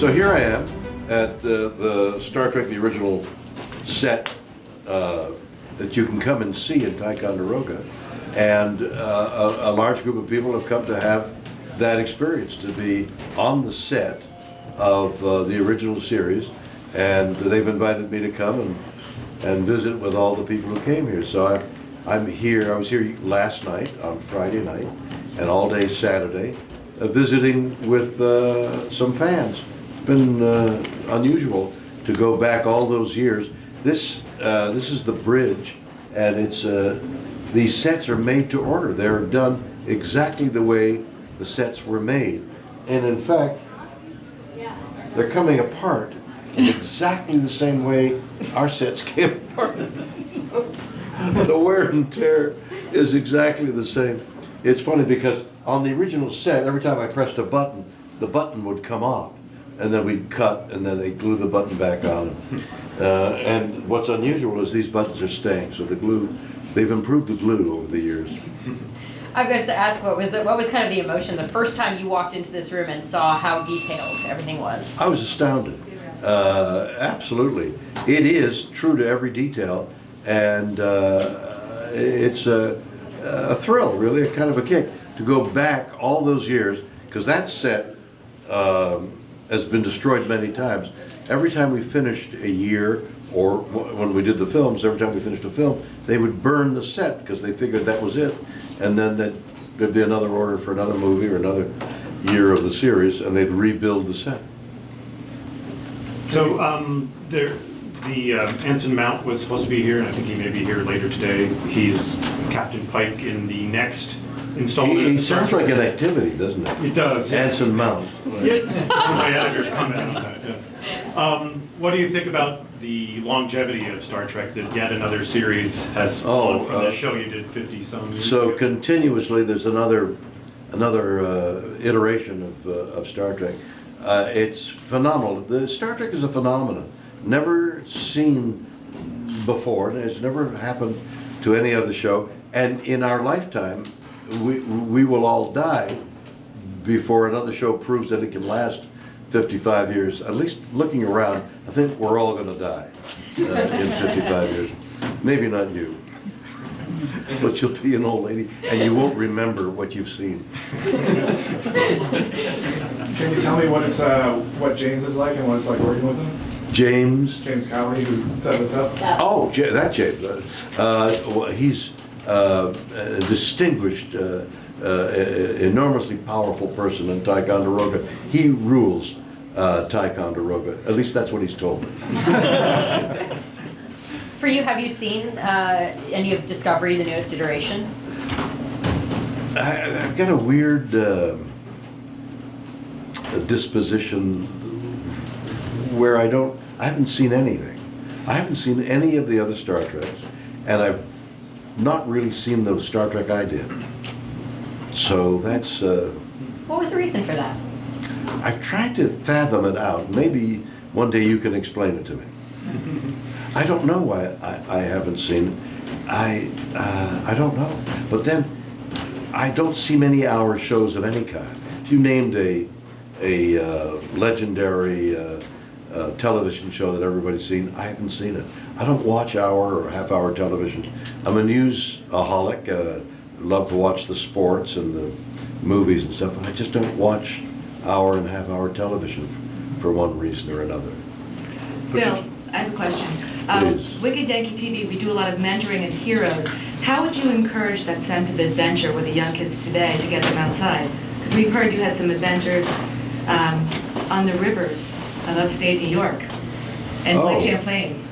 So here I am at the Star Trek, the original set that you can come and see in Ticonderoga. And a large group of people have come to have that experience, to be on the set of the original series. And they've invited me to come and visit with all the people who came here. So I'm here. I was here last night on Friday night and all day Saturday, visiting with some fans. It's been unusual to go back all those years. This is the bridge, and it's these sets are made to order. They're done exactly the way the sets were made, and in fact, they're coming apart in exactly the same way our sets came apart. The wear and tear is exactly the same. It's funny because on the original set, every time I pressed a button, the button would come off, and then we'd cut, and then they'd glue the button back on. And what's unusual is these buttons are staying, so the glue, they've improved the glue over the years. I was going to ask, what was kind of the emotion the first time you walked into this room and saw how detailed everything was? I was astounded. Absolutely. It is true to every detail, and it's a thrill, really, a kind of a kick to go back all those years, because that set has been destroyed many times. Every time we finished a year, or when we did the films, every time we finished a film, they would burn the set because they figured that was it, and then there'd be another order for another movie or another year of the series, and they'd rebuild the set. So the Ensign Mount was supposed to be here, and I think he may be here later today. He's Captain Pike in the next installment. He sounds like an activity, doesn't it? It does. Ensign Mount. Yeah, my editor's comment on that, yes. What do you think about the longevity of Star Trek, that yet another series has spawned from the show you did 50-some years So ago? continuously there's another iteration of Star Trek. It's phenomenal. The Star Trek is a phenomenon, never seen before. It's never happened to any other show, and in our lifetime we will all die before another show proves that it can last 55 years. At least looking around, I think we're all going to die in 55 years. Maybe not you, but you'll be an old lady and you won't remember what you've seen. Can you tell me what James is like and what it's like working with him? James Cowley, who set this up. Oh, that James. Well, he's a distinguished, enormously powerful person in Ticonderoga. He rules Ticonderoga. At least that's what he's told me. For you, have you seen any of Discovery, the newest iteration? I've got a weird disposition where I haven't seen anything. I haven't seen any of the other Star Treks, and I've not really seen the Star Trek I did. So that's... What was the reason for that? I've tried to fathom it out. Maybe one day you can explain it to me. I don't know why I haven't seen it. I don't know. But then I don't see many hour shows of any kind. If you named a legendary television show that everybody's seen, I haven't seen it. I don't watch hour or half hour television. I'm a news-aholic. Love to watch the sports and the movies and stuff, but I just don't watch hour and half hour television for one reason or another. Bill, I have a question. Please. Wicked Yankee TV, we do a lot of mentoring of heroes. How would you encourage that sense of adventure with the young kids today to get them outside? Because we've heard you had some adventures on the rivers of upstate New York and Lake Champlain.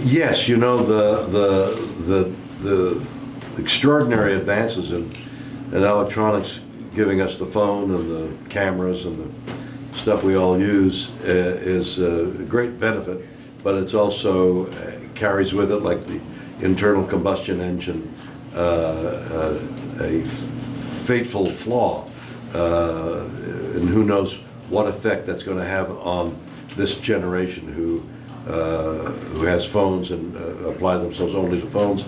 Yes, you know, the extraordinary advances in electronics, giving us the phone and the cameras and the stuff we all use is a great benefit, but it's also carries with it, like the internal combustion engine, a fateful flaw, and who knows what effect that's going to have on this generation who has phones and apply themselves only to phones,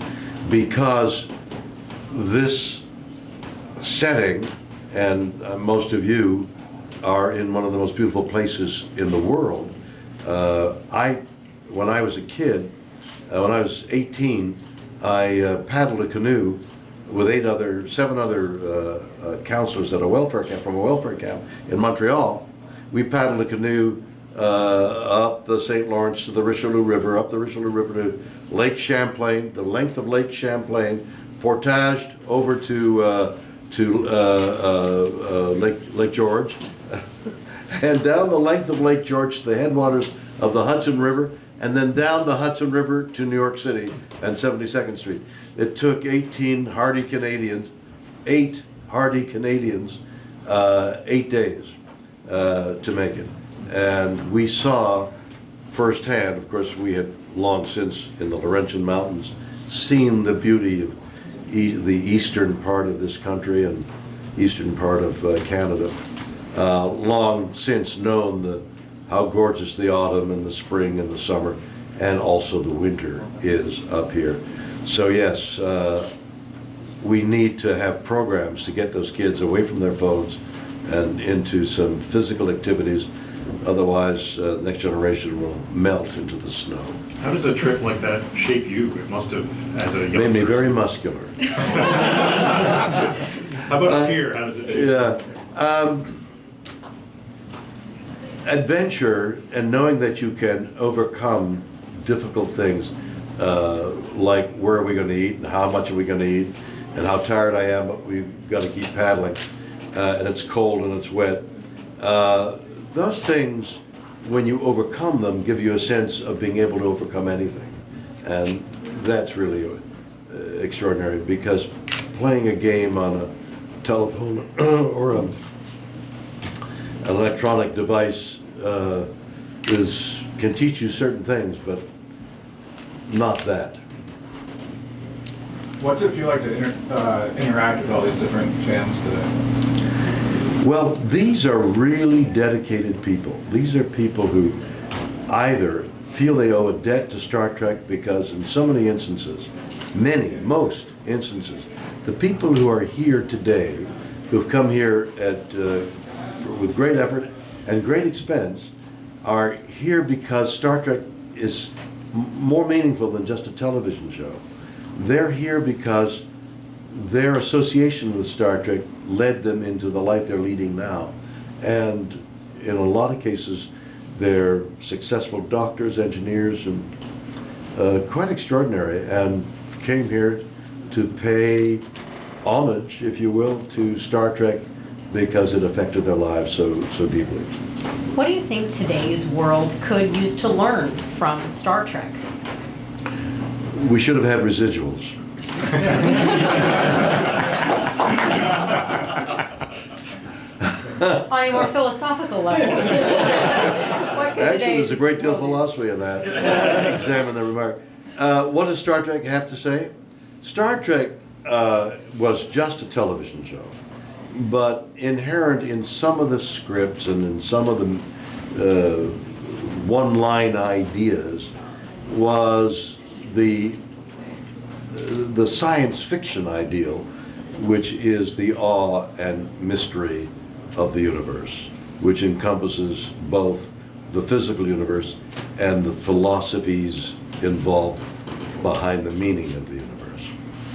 because this setting, and most of you are in one of the most beautiful places in the world. When I was a kid, when I was 18, I paddled a canoe with 7 other counselors at a welfare camp, from a welfare camp in Montreal. We paddled a canoe up the St. Lawrence to the Richelieu River, up the Richelieu River to Lake Champlain, the length of Lake Champlain, portaged over to Lake George, and down the length of Lake George to the headwaters of the Hudson River, and then down the Hudson River to New York City and 72nd Street. It took 8 hardy Canadians, 8 days to make it. And we saw firsthand, of course, we had long since in the Laurentian Mountains seen the beauty of the eastern part of this country and eastern part of Canada. Long since known how gorgeous the autumn and the spring and the summer and also the winter is up here. So yes, we need to have programs to get those kids away from their phones and into some physical activities. Otherwise, the next generation will melt into the snow. How does a trip like that shape you? It must have, as a young Made me person. very muscular. How about fear? How does it shape Yeah. Adventure and knowing that you can overcome difficult things, like where are we going to eat and how much are we going to eat and how tired I am, but we've got to keep paddling, and it's cold and it's wet. Those things, when you overcome them, give you a sense of being able to overcome anything. And that's really extraordinary, because playing a game on a telephone or an electronic device can teach you certain things, but not that. What's it feel like to interact with all these different fans today? Well, these are really dedicated people. These are people who either feel they owe a debt to Star Trek because in so many instances, most instances, the people who are here today, who've come here with great effort and great expense, are here because Star Trek is more meaningful than just a television show. They're here because their association with Star Trek led them into the life they're leading now. And in a lot of cases, they're successful doctors, engineers, and quite extraordinary, and came here to pay homage, if you will, to Star Trek because it affected their lives so deeply. What do you think today's world could use to learn from Star Trek? We should have had residuals. On a more philosophical level. What could Actually, there's today's a great deal of world philosophy in that. Examine the remark. What does Star Trek have to say? Star Trek was just a television show, but inherent in some of the scripts and in some of the one-line ideas was the science fiction ideal, which is the awe and mystery of the universe, which encompasses both the physical universe and the philosophies involved behind the meaning of the universe.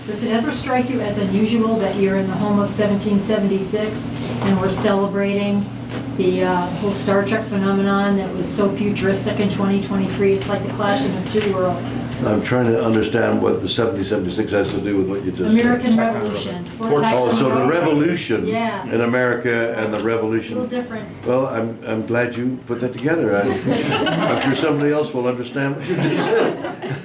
Does it ever strike you as unusual that you're in the home of 1776 and we're celebrating the whole Star Trek phenomenon that was so futuristic in 2023? It's like the clashing of two worlds. I'm trying to understand what the 1776 has to do with what you just American said. Revolution. Oh, so the revolution Yeah. in America and the A little revolution. different. Well, I'm glad you put that together. I'm sure somebody else will understand what you just said.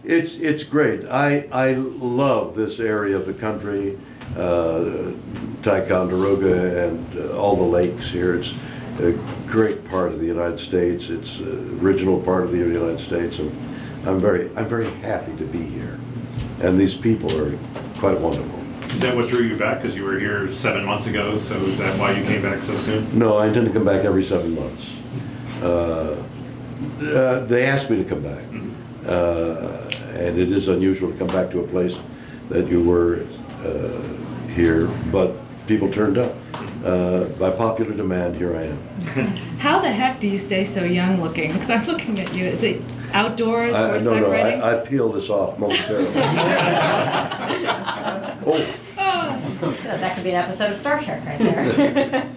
It's great. I love this area of the country, Ticonderoga and all the lakes here. It's a great part of the United States. It's an original part of the United States, and I'm very happy to be here. And these people are quite wonderful. Is that what drew you back? Because you were here 7 months ago, so is that why you came back so soon? No, I intend to come back every 7 months. They asked me to come back, and it is unusual to come back to a place that you were here, but people turned up. by popular demand, here I am. How the heck do you stay so young looking? Because I'm looking at you. Is it outdoors, horseback No, riding? I peel this off momentarily. Oh, That could be an episode of Star Trek right there.